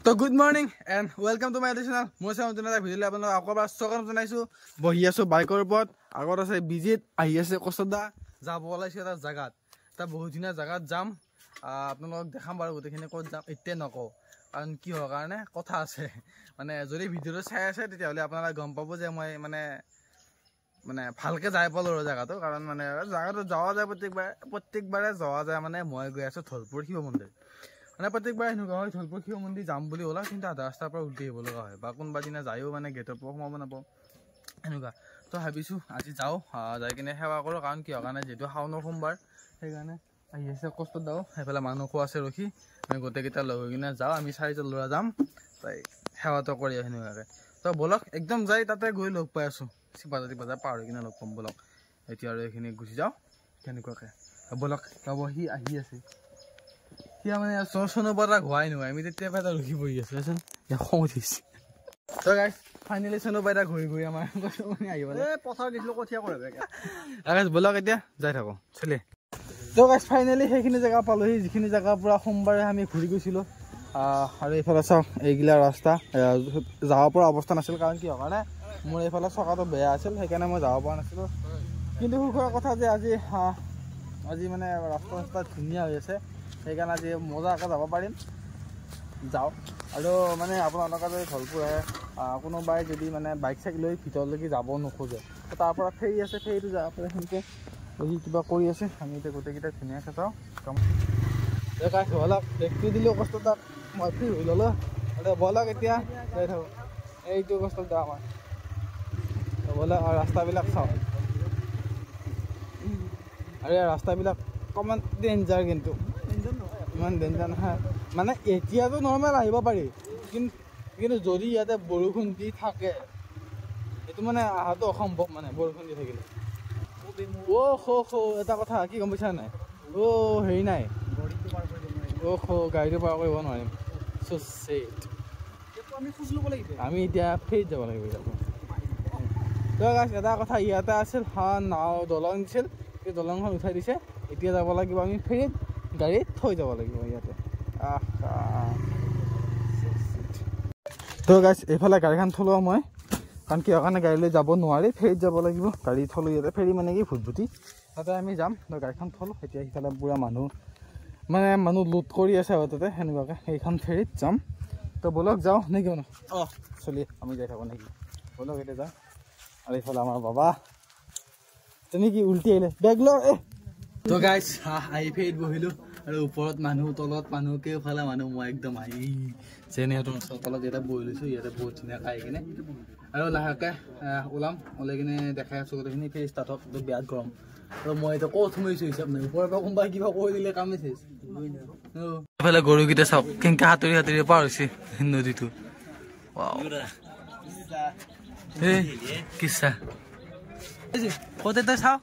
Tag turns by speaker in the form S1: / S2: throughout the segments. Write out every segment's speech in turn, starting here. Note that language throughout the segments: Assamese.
S1: তো good morning and welcome to my additional মই চাওঁ এটা ভিডিঅ'লৈ আপোনালোকক আকৌ এবাৰ স্বাগতম জনাইছোঁ। বহি আছোঁ বাইকৰ ওপৰত, আগত আছে বিজিত, আহি আছে কষ্টদা, যাব ওলাইছোঁ এটা জেগাত, এটা বহুত ধুনীয়া জেগাত যাম। আপোনালোকক দেখাম বাৰু গোটেইখিনি ক'ত যাম, এতিয়া নকওঁ কাৰণ কি হোৱাৰ কাৰণে কথা আছে। মানে যদি ভিডিঅ'টো চাই আছে তেতিয়াহ'লে আপোনালোকে গম পাব যে মই মানে ভালকৈ যাই পালোঁ আৰু জেগাটো, কাৰণ মানে জেগাটো যোৱা যায় প্ৰত্যেকবাৰে যোৱা যায়। মানে মই গৈ আছোঁ ধলপুৰ শিৱ মন্দিৰ, মানে প্ৰত্যেকবাৰ এনেকুৱা হয় ধলপুৰ শিৱ মন্দিৰ যাম বুলি ওলাওঁ, কিন্তু আধা ৰাস্তাৰ পৰা উল্টি আহিব লগা হয়, বা কোনোবা দিনা যায়ো মানে গেটৰ পৰা সোমাব নাপাওঁ এনেকুৱা। তো ভাবিছোঁ আজি যাওঁ, যাই কিনে সেৱা কৰোঁ, কাৰণ কিহৰ কাৰণে যিহেতু শাওনৰ সোমবাৰ, সেইকাৰণে আহি আছে কষ্টত যাওঁ। সেইফালে মানুহো আছে ৰখি, আমি গোটেইকেইটা লগ হৈ কিনে যাওঁ, আমি 4জন ল'ৰা যাম, তাই সেৱাটো কৰি সেনেকুৱাকৈ। তো ব'লক একদম যাই তাতে গৈ লগ পাই আছোঁ, চিপাজাতি বজাৰ পাৰ হৈ কিনে লগ পাম ব'লক। এতিয়া আৰু এইখিনি গুচি যাওঁ কেনেকুৱাকৈ, ব'লক যাব। সি আহি আছে, এতিয়া মানে চনৰ পৰা হোৱাই নহয়, আমি তেতিয়া পৰা ৰখি বহি আছোঁ দেচোন, খং উঠিছে। তো গাইছ ফাইনেলি চনৰ পৰা ঘূৰি ঘূৰি আমাৰ আহিব পথাৰ দিছিলোঁ কঠীয়া কৰে ব'লক এতিয়া যাই থাকোঁ চলি। তো গাইছ ফাইনেলি সেইখিনি জেগা পালোঁহি, যিখিনি জেগাৰ পৰা সোমবাৰে আমি ঘূৰি গৈছিলোঁ। আৰু এইফালে চাওক এইগিলা ৰাস্তা যাব পৰা অৱস্থা নাছিল, কাৰণ কিহৰ কাৰণে মোৰ এইফালে চকাটো বেয়া আছিল, সেইকাৰণে মই যাব পৰা নাছিলোঁ। কিন্তু সুখৰ কথা যে আজি মানে ৰাস্তা ধুনীয়া হৈ আছে, সেইকাৰণে আজি মজাকৈ যাব পাৰিম। যাওঁ আৰু মানে আপোনালোকে যদি ধলপুৰ আহে, কোনোবাই যদি মানে বাইক চাইক লৈ ভিতৰলৈকে যাব নোখোজে, তো তাৰ পৰা ফেৰী আছে, ফেৰীটো যাব পাৰে। সেনেকৈ সি কিবা কৰি আছে, আমি এতিয়া গোটেইকেইটা ধুনীয়াকৈ যাওঁ। ব'লক ব্ৰেকটো দিলোঁ কষ্ট তাত, মই ফ্ৰী হৈ ল'লোঁ। ব'লক এতিয়া যাই থাকোঁ, এইটো কষ্ট যাওঁ আমাৰ। ব'লক আৰু ৰাস্তাবিলাক চাওঁ, আৰু এই ৰাস্তাবিলাক অকণমান ডেঞ্জাৰ, কিন্তু ইমান ডেঞ্জাৰ নহয়। মানে এতিয়াতো নৰ্মেল আহিব পাৰি, কিন্তু যদি ইয়াতে বৰষুণ দি থাকে এইটো মানে অহাটো অসম্ভৱ, মানে বৰষুণ দি থাকিলে। এটা কথা কি গম পাইছা নাই, হেৰি নাই, গাড়ীটো পাৰ কৰিব নোৱাৰিম। আমি এতিয়া ফেৰীত যাব লাগিব। এটা কথা, ইয়াতে আছিল নাও দলং দিছিল, সেই দলংখন উঠাই দিছে, এতিয়া যাব লাগিব আমি ফেৰীত, গাড়ীত থৈ যাব লাগিব ইয়াতে। তো গাইছ এইফালে গাড়ীখন থলোঁ মই, কাৰণ কিহৰ কাৰণে গাড়ী লৈ যাব নোৱাৰি, ফেৰীত যাব লাগিব। গাড়ী থলোঁ ইয়াতে, ফেৰী মানে কি ভুটভুটি, তাতে আমি যাম। তো গাড়ীখন থলোঁ, এতিয়া সিফালে পুৰা মানুহ লোড কৰি আছে আৰু তাতে সেনেকুৱাকৈ, সেইখন ফেৰীত যাম। তো ব'লক যাওঁ নেকি মানে চলি, আমি যাই থাকোঁ নেকি, ব'লক এতিয়া যাওঁ। আৰু এইফালে আমাৰ বাবা তেনেকৈ উল্টি আহিলে বেগ ল। তো গাইছ আহি ফেৰীত বহিলোঁ, আৰু ওপৰত মানুহ, তলত মানুহ, কেওফালে মানুহ, মই একদম আহি যেনে তলত ইয়াতে বহি লৈছোঁ, ইয়াতে বহুত ধুনীয়াকৈ আহি কিনে আৰু লাহেকৈ ওলাম। ওলাই কিনে দেখাই আছোঁ গোটেইখিনি। ফেৰী ষ্টাৰ্ট হওক, বিৰাট গৰম, আৰু মই এতিয়া ক'ত সোমাইছোঁ হিচাপ নাই, ওপৰৰ পৰা কোনোবাই কিবা কৈ দিলে কামে চেছ। এইফালে গৰুকেইটা চাওক কেনেকৈ সাঁতুৰি সাঁতুৰি পাৰ হৈছে নদীটো। কিছা ক'তে তই চাওঁ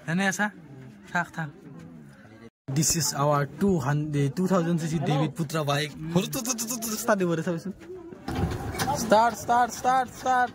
S1: এনে আছা, থাক। This is our 2000cc David Putra bike. Start দিব দে চাবিচোন। Start.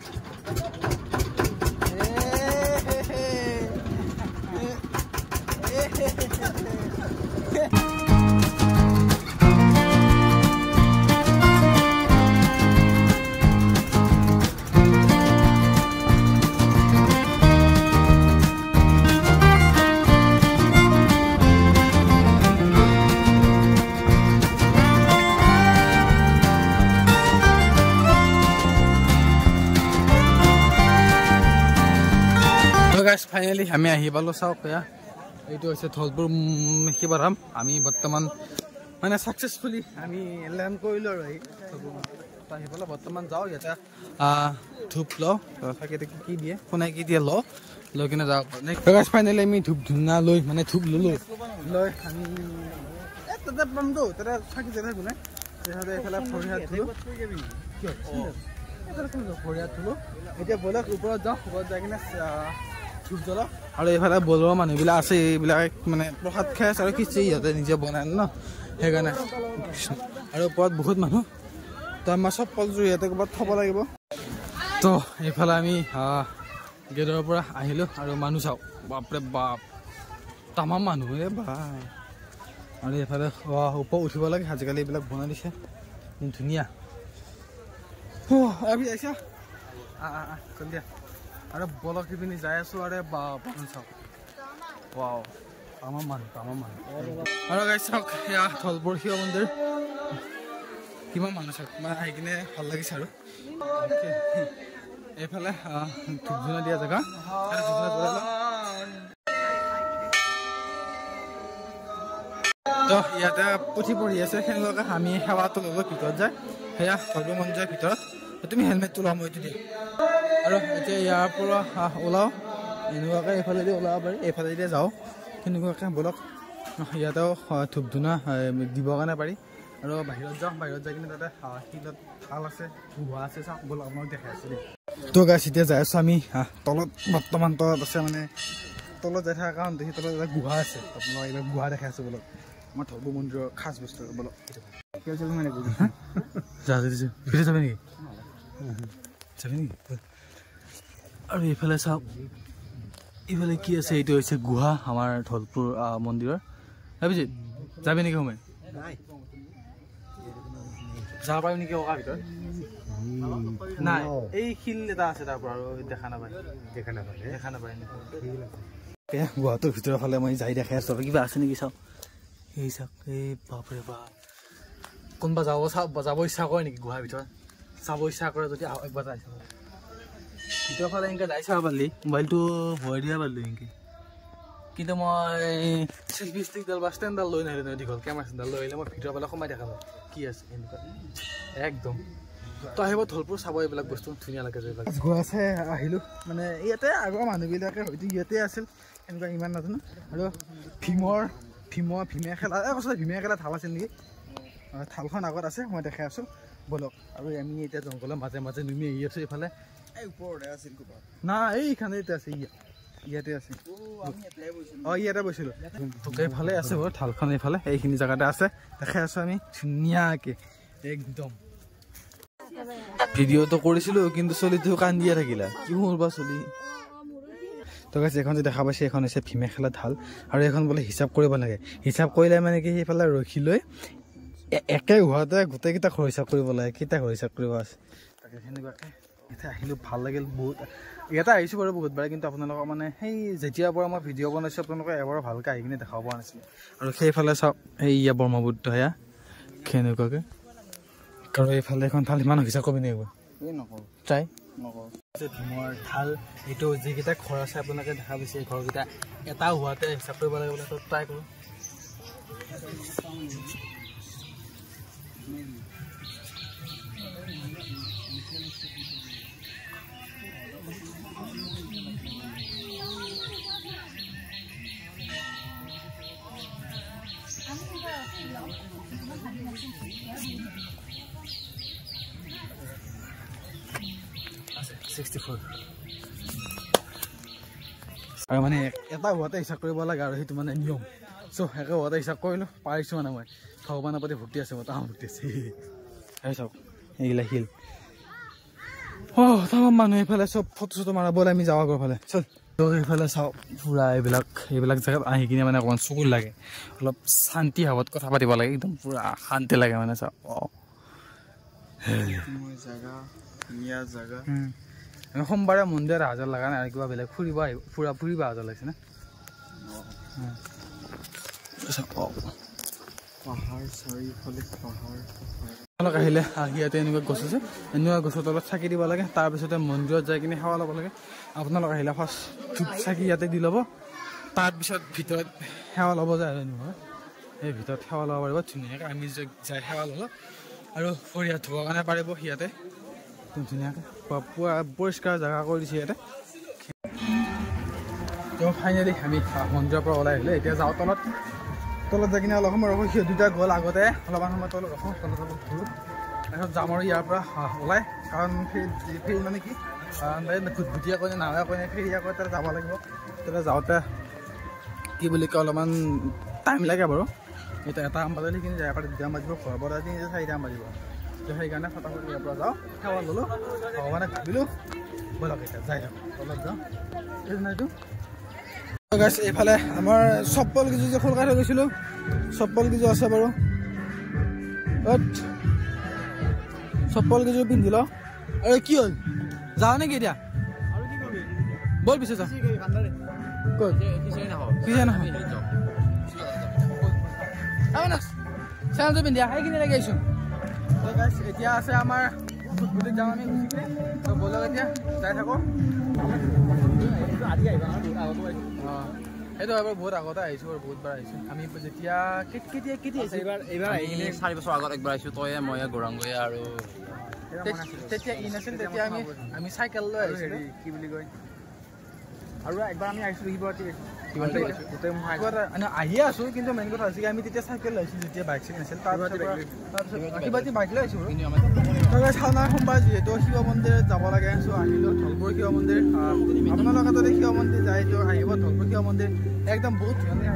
S1: ফাইনেলি আমি আহি পালোঁ, চাওক এয়া এইটো হৈছে ধলপুৰ শিৱধাম। আমি বৰ্তমান মানে ছাকচেছফুলি আমি লেণ্ড কৰিলোঁ আৰু আহি পালোঁ। বৰ্তমান যাওঁ, ইয়াতে ধূপ লওঁ, তাকে কি দিয়ে শুনাই কি দিয়ে লৈ কিনে যাওঁ। ফাইনেলি আমি ধূপ ধূনা লৈ মানে ধূপ ল'লোঁ, লৈ আমি তাতে পামতো, তাতে থাকি যায় থাকোঁ নাই, এইফালে ভৰি হাত ধুলোঁ, এতিয়া ব'লক ওপৰত যাওঁ। ওপৰত যাই কিনে ধূপ জ্বলাওঁ, আৰু এইফালে বলোৱা মানুহবিলাক আছে, এইবিলাক মানে প্ৰসাদ খাই আছে আৰু খিচিৰি সিহঁতে নিজে বনাই ন, সেইকাৰণে। আৰু ওপৰত বহুত মানুহ, তো আমাৰ চব ফলযোৰ ইয়াতে ক'ৰবাত থ'ব লাগিব। তো এইফালে আমি গেটৰ পৰা আহিলোঁ, আৰু মানুহ চাওক, বাপৰে বাপ তামাম মানুহ, আৰু এইফালে ওপৰ উঠিব লাগে আজিকালি এইবিলাক বনাই দিছে ধুনীয়া আমি আহিছা কল দিয়া আৰু বলক পিনি যাই আছো আৰু বাহন চাওক ৱাও আমাৰ মানুহ আৰু গাইছ চাওক সেয়া ধলপুৰ শিৱ মন্দিৰ কিমান মানুহ চাওক মানে আহি কিনে ভাল লাগিছে আৰু এইফালে ধূপ ধূনা দিয়া জেগা তো ইয়াতে পুথি পঢ়ি আছে সেনেকুৱাকে আমি সেৱাটো ল'ব ভিতৰত যায় সেয়া ধৰ্ম মন্দিৰৰ ভিতৰত তুমি হেলমেটটো লোৱা মইতো দিয়া আৰু এতিয়া ইয়াৰ পৰা ওলাওঁ এনেকুৱাকৈ এইফালেদি ওলাব পাৰি এইফালেদি যাওঁ সেনেকুৱাকৈ বলক ইয়াতেও ধূপ ধূনা দিবৰ কাৰণে পাৰি আৰু বাহিৰত যাওঁ বাহিৰত যাই কিনে তাতে শিলত থাল আছে গুহা আছে চাওক বলক আপোনাক দেখাই আছোঁ দেই তো গাইছ এতিয়া যাই আছোঁ আমি তলত বৰ্তমান তলত আছে মানে তলত যাই থকা কাৰণ দেখি তলত এটা গুহা আছে আপোনাক এইবিলাক গুহা দেখাই আছোঁ বলক আমাৰ ধৰ্ম মন্দিৰৰ খাচ বস্তু বলক যাবি নেকি যাবি নেকি আৰু এইফালে চাওক এইফালে কি আছে এইটো হৈছে গুহা আমাৰ ধলপুৰ মন্দিৰৰ ভাবিছে যাবি নেকি সময় যাব পাৰিম নেকি অকাৰ ভিতৰত নাই এই শিল এটা আছে তাৰ পৰা আৰু দেখা নাপায় গুহাটোৰ ভিতৰৰ ফালে মই যাই দেখাই আছোঁ কিবা আছে নেকি চাওক এই চাওক এই বাপৰে বাপ কোনোবা যাব ইচ্ছা কৰে নেকি গুহাৰ ভিতৰত চাব ইচ্ছা কৰে যদি একবাৰ যাই চাব ভিতৰৰ ফালে এনেকৈ যাই চাব পাৰিলি মোবাইলটো ভৰাই দিব পাৰিলোঁ এনেকৈ কিন্তু মই চেল্ফি ষ্টিকডাল বা ষ্টেণ্ডডাল লৈ নাহিলোঁ নহয় দীঘল কেমেৰা ষ্টেণ্ডডাল লৈ আহিলে মই ভিতৰৰ ফালে সোমাই দেখালোঁ কি আছে এনেকুৱা একদম তো আহিব ধলপুৰ চাব এইবিলাক বস্তু ধুনীয়া লাগে এইবিলাক গুৱা আছে আহিলোঁ মানে ইয়াতে আগৰ মানুহবিলাকে হয়তো ইয়াতে আছিল এনেকুৱা ইমান নাজানো আৰু ভীমে খেলা কৈছে ভীমে খেলা ঢাল আছিল নেকি থালখন আগত আছে মই দেখাই আছোঁ বলক আৰু আমি এতিয়া জংঘলৰ মাজে মাজে নুমি আহি আছোঁ এইফালে এই ওপৰতে আছিল না এইখানে আছে ইয়াতে আছে ইয়াতে বৈছিলোঁ তোকে এইফালে আছে বাৰু থালখন এইফালে এইখিনি জেগাতে আছে দেখাই আছোঁ আমি ধুনীয়াকৈ একদম ভিডিঅ'টো কৰিছিলোঁ কিন্তু চলিটো কান্দিয়ে থাকিলা কি মোৰ বা চলি তো গাইছ এখন যে দেখা পাইছে এখন হৈছে ভীমে খেলা ঢাল আৰু এখন বোলে হিচাপ কৰিব লাগে হিচাপ কৰিলে মানে কি সেইফালে ৰখি লৈ একে হোৱাতে গোটেইকেইটা ঘৰ হিচাপ কৰিব লাগে কেইটা ঘৰ হিচাপ কৰিব আছে তাকে সেনেকুৱাকৈ এতিয়া আহিলোঁ ভাল লাগিল বহুত ইয়াতে আহিছোঁ বাৰু বহুতবাৰ কিন্তু আপোনালোকক মানে সেই যেতিয়াৰ পৰা মই ভিডিঅ' বনাইছোঁ আপোনালোকে এবাৰ ভালকৈ আহি কিনে দেখাব পৰা নাছিলে আৰু সেইফালে চাওক এই ব্ৰহ্মপুত্ৰ সেয়া সেনেকুৱাকৈ আৰু এইফালে এখন থাল ইমান হিচাপ কৰিবি নে এইবোৰ নকৰোঁ ট্ৰাই নকৰোঁ ভীমৰ থাল এইটো যিকেইটা ঘৰ আছে আপোনালোকে দেখা পাইছে এই ঘৰকেইটা এটা হোৱাতে হিচাপ কৰিব লাগে বোলে ট্ৰাই কৰোঁ আৰু মানে এটা হোৱাতে হিচাপ কৰিব লাগে আৰু সেইটো মানে নিয়ম চ' একে হোৱাতে হিচাপ কৰিলোঁ পাৰিছোঁ মানে মই ভগৱানৰ প্ৰতি ভক্তি আছে মই তাহাৰ ভক্তি আছে চাওক এইগিলা শিল তামাম মানুহ এইফালে চব ফটো চটো মাৰাবলৈ আমি যাওঁ আগৰ ফালে চল এইফালে চাওক পুৰা এইবিলাক জেগাত আহি কিনে মানে অকণমান চকুৰ লাগে অলপ শান্তি ভাৱত কথা পাতিব লাগে একদম পুৰা শান্তি লাগে মানে চাওক সোমবাৰে মন্দিৰ হাজাৰ লগা নাই আৰু কিবা বেলেগ ফুৰিব হাজাৰ লাগিছে না পাহাৰ আহিলে ইয়াতে এনেকুৱা গছ আছে এনেকুৱা গছৰ তলত চাকি দিব লাগে তাৰপিছতে মন্দিৰত যাই কিনে সেৱা ল'ব লাগে আপোনালোক আহিলে ফাৰ্ষ্ট ধূপ চাকি ইয়াতে দি ল'ব তাৰপিছত ভিতৰত সেৱা ল'ব যায় আৰু এনেকুৱা সেই ভিতৰত সেৱা ল'ব পাৰিব ধুনীয়াকৈ আমি যাই সেৱা ল'লোঁ আৰু ভৰি হাত ধুবৰ কাৰণে পাৰিব ইয়াতে ধুনীয়াকৈ পুৰা পৰিষ্কাৰ জেগা কৰি দিছে ইয়াতে তো ফাইনেলি আমি মন্দিৰৰ পৰা ওলাই আহিলে এতিয়া যাওঁ তলত যাই কিনে অলপ সময় ৰখোঁ সিহঁত দুটা গ'ল আগতে অলপমান সময় তলত ৰখোঁ তলত ঘূৰোঁ তাৰপিছত যাম আৰু ইয়াৰ পৰা ওলাই কাৰণ ফেৰি মানে কি ঘুটঘুটীয়া কৰি নাৱে কৰি ফেৰিয়া কৰি তাতে যাব লাগিব তাতে যাওঁতে কি বুলি কয় অলপমান টাইম লাগে বাৰু এতিয়া 1 বাজিলে কিন্তু ইয়াৰ পৰা 2 বাজিব ঘৰৰ পৰা 4 বাজিব তো সেইকাৰণে ফটাফট ইয়াৰ পৰা যাওঁ সেৱা ল'লোঁ ভগৱানে ভাবিলোঁ ব'লক এতিয়া যাই থাকোঁ তলত যাওঁ এইটো গাইছ এইফালে আমাৰ চপ্পল কিছু যে খোলকাই থৈ গৈছিলোঁ চপ্পল কিছু আছে বাৰু চপ্পল কিছু পিন্ধি ল আৰু কি হ'ল যাওঁ নেকি এতিয়া বল পিছে যা চেনেলটো পিন্ধি সেইখিনি লাগি আহিছোঁ এতিয়া আছে আমাৰ যাওঁ আমি বলক এতিয়া যাই থাকোঁ সেইটো এবাৰ বহুত আগতে আহিছোঁ আৰু বহুতবাৰ আহিছোঁ আমি যেতিয়া কেতিয়া
S2: এইবাৰ 4 বছৰ আগত একবাৰ আহিছোঁ তই মই গৌৰাংগয়ে আৰু
S1: তেতিয়া ই নাছিল তেতিয়া আমি চাইকেল লৈ আহিছিলোঁ
S2: কি বুলি কয় আৰু একবাৰ আমি আহিছিলোঁ
S1: আহিয়ে আছোঁ কিন্তু মেইন কথা হৈছে আমি তেতিয়া চাইকেল লৈ আহিছিলোঁ যেতিয়া বাইক চাইক নাছিল তাৰপিছত বাইক লৈ আহিছোঁ চাওনা সোমবাৰ যিহেতু শিৱ মন্দিৰ যাব লাগে চ' আহিলোঁ ধলপুৰ শিৱ মন্দিৰ আপোনালোকে যদি শিৱ মন্দিৰ যায় তো আহিব ধলপুৰ শিৱ মন্দিৰ একদম বহুত ধুনীয়া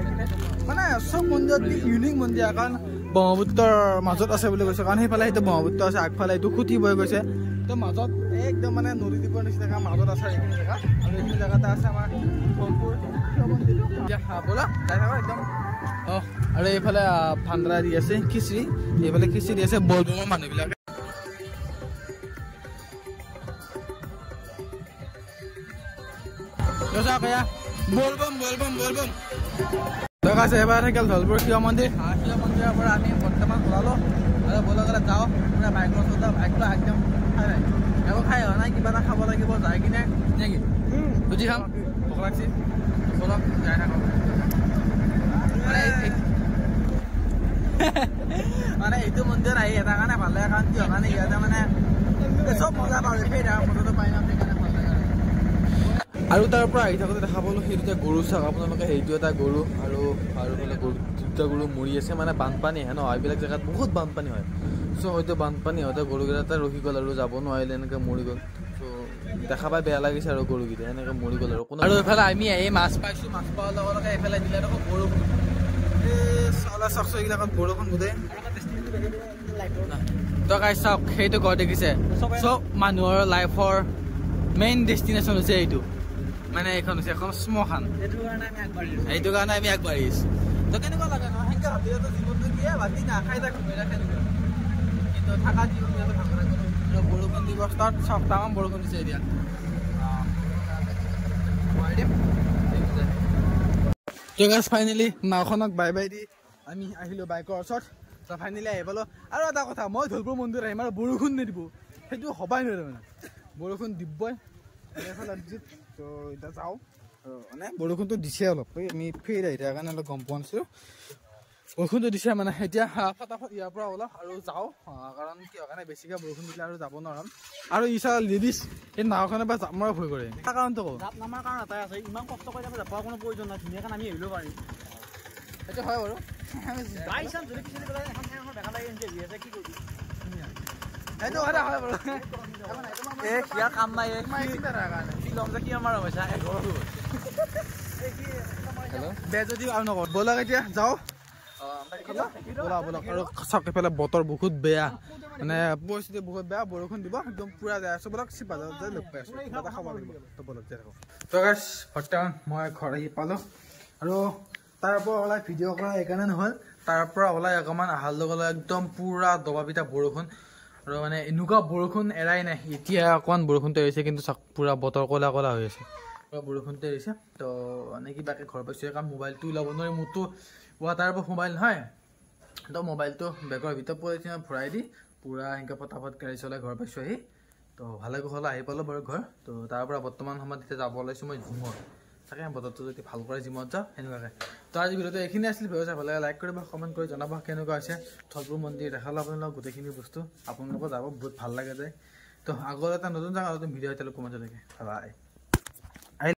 S1: মানে চব মন্দিৰত ইউনিক মন্দিৰ কাৰণ ব্ৰহ্মপুত্ৰৰ মাজত আছে বুলি কৈছে কাৰণ সেইফালে সেইটো ব্ৰহ্মপুত্ৰ আছে আগফালে এইটো খুটি বৈ গৈছে তো মাজত একদম মানে নদী দ্বীপৰ নিচিনা মাজত আছে এইখিনি জেগা আৰু এইখিনি জেগাতে আছে আমাৰ ধলপুৰ শিৱ মন্দিৰ এতিয়া ব'লা যাই থাকোঁ একদম আৰু এইফালে ভাণ্ডাৰা দি আছে খিচিৰি এইফালে খিচিৰি আছে বলবমৰ মানুহবিলাকে বলবম আছে এবাৰ থাকিল ধলপুৰ শিৱ মন্দিৰ শিৱ মন্দিৰৰ পৰা আমি বৰ্তমান ওলালোঁ আৰু বলক যাওঁ পুৰা বাইকৰ ওচৰত বাইকটো একদম খাই নাই একো খাই অহা নাই কিবা এটা খাব লাগিব যাই কিনে নেকি বুজি খাম ভোক লাগছি বলক যাই থাকোঁ মানে এইটো মন্দিৰত আহি এটা কাৰণে ভাল লাগে কাৰণ কিয় কাৰণে ইয়াতে মানে চব মজা পাওঁ সেই ফটোটো পাই নাম সেইকাৰণে ভাল লাগে আৰু তাৰ পৰা আহি থাকোঁতে দেখা পালোঁ সেই দুটা গৰু চাওক আপোনালোকে সেইটো এটা গৰু আৰু বোলে গৰু দুটা গৰু মৰি আছে মানে বানপানী আহে ন এইবিলাক জেগাত বহুত বানপানী হয় চ' হয়তো বানপানী হওঁতে গৰুকেইটা ৰখি গ'ল আৰু যাব নোৱাৰিলে এনেকৈ মৰি গ'ল চ' দেখা পাই বেয়া লাগিছে আৰু গৰুকেইটা এনেকৈ মৰি গ'ল আৰু এইফালে আমি আহি মাছ পাইছোঁ মাছ পোৱাৰ লগে লগে এইফালে দিলে আকৌ বৰষুণ চাউলা চাকচ এইবিলাকত বৰষুণ গোটেই তই চাওক সেইটো ঘৰ দেখিছে চব মানুহৰ লাইফৰ মেইন ডেষ্টিনেশ্যন হৈছে এইটো মানে এইখন হৈছে এখন শ্মশান সেইটো কাৰণে আমি আগবাঢ়িছোঁ তো কেনেকুৱা লাগে নহয় সেনেকৈ ভাবিলেতো জীৱনটো কি ভাবি নাখাই তাক ঘূৰি ৰাখে কিন্তু থকা জীৱন বৰষুণ দিব ষ্টাৰ্ট চাওক তামাম বৰষুণ দিছে এতিয়া ফাইনেলি নাওখনক বাই বাই দি আমি আহিলোঁ বাইকৰ ওচৰত তো ফাইনেলি আহি পালোঁ আৰু এটা কথা মই ধলপুৰ মন্দিৰ আহিম আৰু বৰষুণ নিদিব সেইটো হ'বাই নোৱাৰে মানে বৰষুণ দিবই তো এতিয়া যাওঁ মানে বৰষুণটো দিছে অলপ আমি ফেৰ আহি থকাৰ কাৰণে অলপ গম পোৱা নাছিলোঁ বৰষুণটো দিছে মানে এতিয়া ফটাফট ইয়াৰ পৰা ওলাওঁ আৰু যাওঁ কাৰণ কিয় কাৰণে বেছিকৈ বৰষুণ দিলে আৰু যাব নোৱাৰম আৰু ইচ্ছা লেডিজ এই নাওখনে বা জাপ মৰা ভয় কৰে তাৰ কাৰণটো কওঁ
S2: জাপ নামাৰ কাৰণ এটাই আছে ইমান কষ্ট কৰি যাব যাব কোনো প্ৰয়োজন নাই ধুনীয়াকৈ আমি আহিব পাৰিম
S1: সেইটো হয় বাৰু
S2: বাই চান্স যদি পিছলি পেলাই এখন ঠাইখন দেখা লাগে কি কৰিবি
S1: সেইটো কথা হয় বাৰু
S2: ইয়াৰ কাম নাই কি ল'ম যে কি আমাৰ সমস্যা
S1: বেয়া যদি আৰু নকওঁ ব'লক এতিয়া যাওঁ ব'লক আৰু চাওক এইফালে বতৰ বহুত বেয়া মানে পৰিস্থিতি বহুত বেয়া বৰষুণ দিব একদম পুৰা যায় আছোঁ ব'লক চিপা যাই লগ পাই আছোঁ কিবা এটা খাব লাগিব তো ব'লক যাই থাকোঁ তো গাইছ বৰ্তমান মই ঘৰ আহি পালোঁ আৰু তাৰ পৰা ওলাই ভিডিঅ' কৰা সেইকাৰণে নহ'ল তাৰ পৰা ওলাই অকণমান অহাৰ লগে লগে একদম পুৰা দবা পিটা বৰষুণ আৰু মানে এনেকুৱা বৰষুণ এৰাই নাই এতিয়া অকণমান বৰষুণটো এৰিছে কিন্তু চাওক পুৰা বতৰ ক'লা ক'লা হৈ আছে পুৰা বৰষুণটো এৰিছে তো মানে কিবাকৈ ঘৰ পাইছোঁ কাৰণ মোবাইলটো ওলাব নোৱাৰি মোৰতো ৱাটাৰপ্ৰুফ মোবাইল নহয় তো মোবাইলটো বেগৰ ভিতৰত পলিথিনত ভৰাই দি পুৰা এনেকৈ ফটাফট গাড়ী চলাই ঘৰ পাইছোঁ আহি তো ভালে কুশলে আহি পালোঁ বাৰু ঘৰ তো তাৰ পৰা বৰ্তমান সময়ত এতিয়া যাব ওলাইছোঁ মই জিমত তাকে বতৰটো যদি ভাল কৰে জিমত যাওঁ সেনেকুৱাকৈ তো আজি ভিডিঅ'টো এইখিনি আছিল ভিডিঅ' চাই ভাল লাগে লাইক কৰিব কমেণ্ট কৰি জনাব কেনেকুৱা হৈছে ধলপুৰ মন্দিৰ দেখালোঁ আপোনালোকক গোটেইখিনি বস্তু আপোনালোকৰ যাব বহুত ভাল লাগে যায় তো আগত এটা নতুন জেগা নতুন ভিডিঅ' এতিয়ালৈ কমেণ্ট থাকে বাই